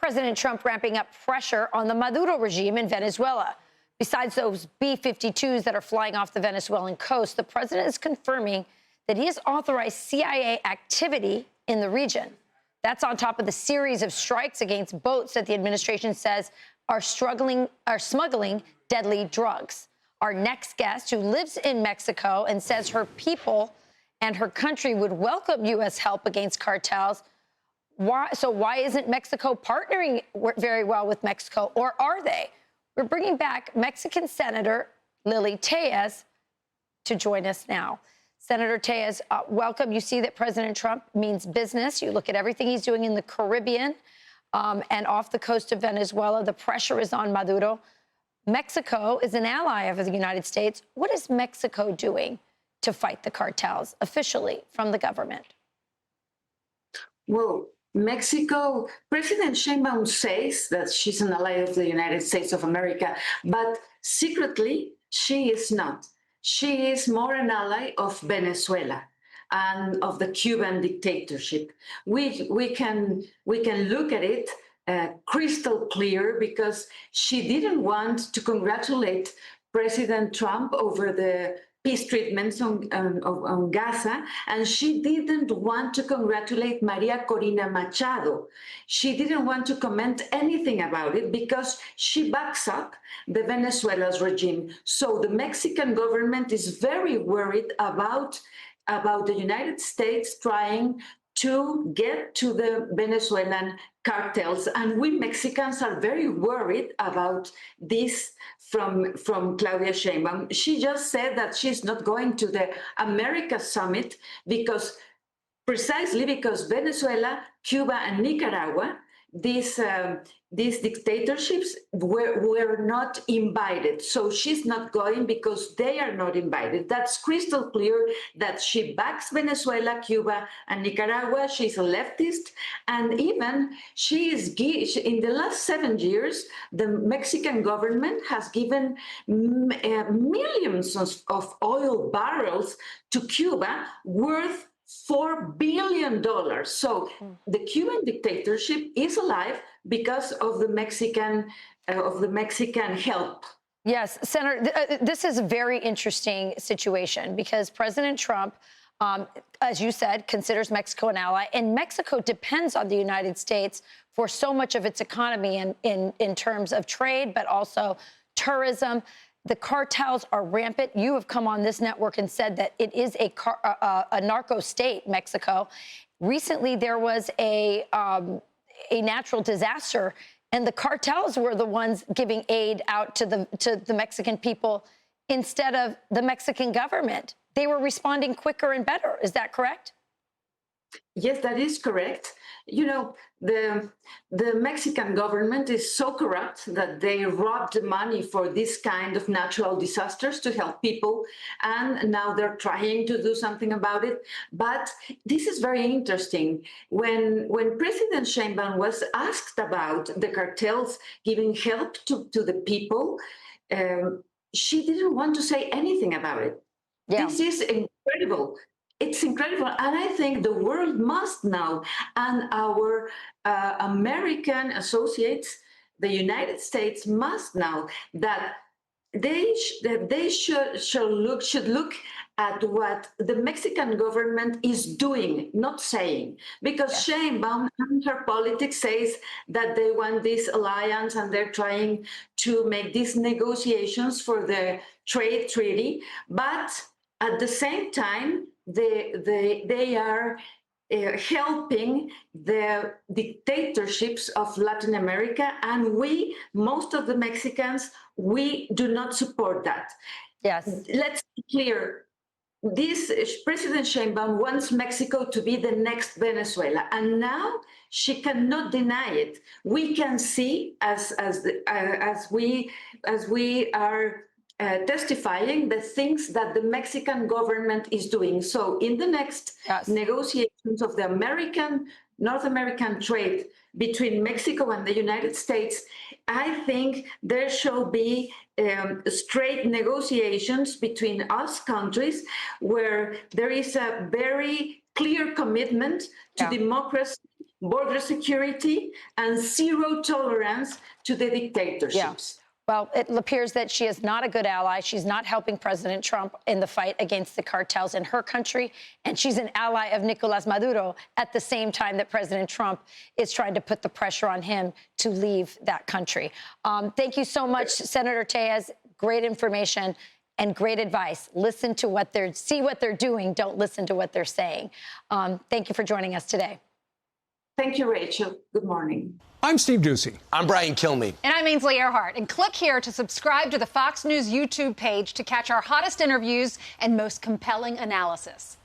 President Trump ramping up pressure on the Maduro regime in Venezuela. Besides those B-52s that are flying off the Venezuelan coast, the president is confirming that he has authorized CIA activity in the region. That's on top of the series of strikes against boats that the administration says are smuggling deadly drugs. Our next guest, who lives in Mexico and says her people and her country would welcome U.S. help against cartels. Why isn't Mexico partnering very well with Mexico, or are they? We're bringing back Mexican Senator Lilly Téllez to join us now. Senator Téllez, welcome. You see that President Trump means business. You look at everything he's doing in the Caribbean and off the coast of Venezuela. The pressure is on Maduro. Mexico is an ally of the United States. What is Mexico doing to fight the cartels officially from the government? Well, Mexico, President Sheinbaum says that she's an ally of the United States of America, but secretly, she is not. She is more an ally of Venezuela and of the Cuban dictatorship. We can look at it crystal clear, because she didn't want to congratulate President Trump over the peace treatments on Gaza, and she didn't want to congratulate Maria Corina Machado. She didn't want to comment anything about it because she backs up the Venezuela's regime. So the Mexican government is very worried about the United States trying to get to the Venezuelan cartels. And we Mexicans are very worried about this from Claudia Sheinbaum. She just said that she's not going to the America Summit precisely because Venezuela, Cuba, and Nicaragua, these dictatorships were not invited. So she's not going because they are not invited. That's crystal clear that she backs Venezuela, Cuba, and Nicaragua. She's a leftist. And even in the last 7 years, the Mexican government has given millions of oil barrels to Cuba worth $4 billion. So the Cuban dictatorship is alive because of the Mexican help. Yes, Senator, this is a very interesting situation because President Trump, as you said, considers Mexico an ally, and Mexico depends on the United States for so much of its economy in terms of trade, but also tourism. The cartels are rampant. You have come on this network and said that it is a narco state, Mexico. Recently, there was a natural disaster, and the cartels were the ones giving aid out to the Mexican people instead of the Mexican government. They were responding quicker and better. Is that correct? Yes, that is correct. You know, the Mexican government is so corrupt that they robbed the money for this kind of natural disasters to help people, and now they're trying to do something about it. But this is very interesting. When President Sheinbaum was asked about the cartels giving help to the people, she didn't want to say anything about it. Yeah. This is incredible. It's incredible. And I think the world must know, and our American associates, the United States must know that they should look at what the Mexican government is doing, not saying. Because Sheinbaum and her politics says that they want this alliance and they're trying to make these negotiations for the trade treaty. But at the same time, they are helping the dictatorships of Latin America, and most of the Mexicans, we do not support that. Yes. Let's be clear. This President Sheinbaum wants Mexico to be the next Venezuela, and now she cannot deny it. We can see as we are testifying the things that the Mexican government is doing. So in the next negotiations of the North American trade between Mexico and the United States, I think there shall be straight negotiations between us countries where there is a very clear commitment to democracy border security, and zero tolerance to the dictatorships. Yeah. Well, it appears that she is not a good ally. She's not helping President Trump in the fight against the cartels in her country. And she's an ally of Nicolás Maduro at the same time that President Trump is trying to put the pressure on him to leave that country. Thank you so much, Senator Téllez. Great information and great advice. Listen to what see what they're doing. Don't listen to what they're saying. Thank you for joining us today. Thank you, Rachel. Good morning. I'm Steve Ducey. I'm Brian Kilmeade. And I'm Ainsley Earhart. And click here to subscribe to the Fox News YouTube page to catch our hottest interviews and most compelling analysis.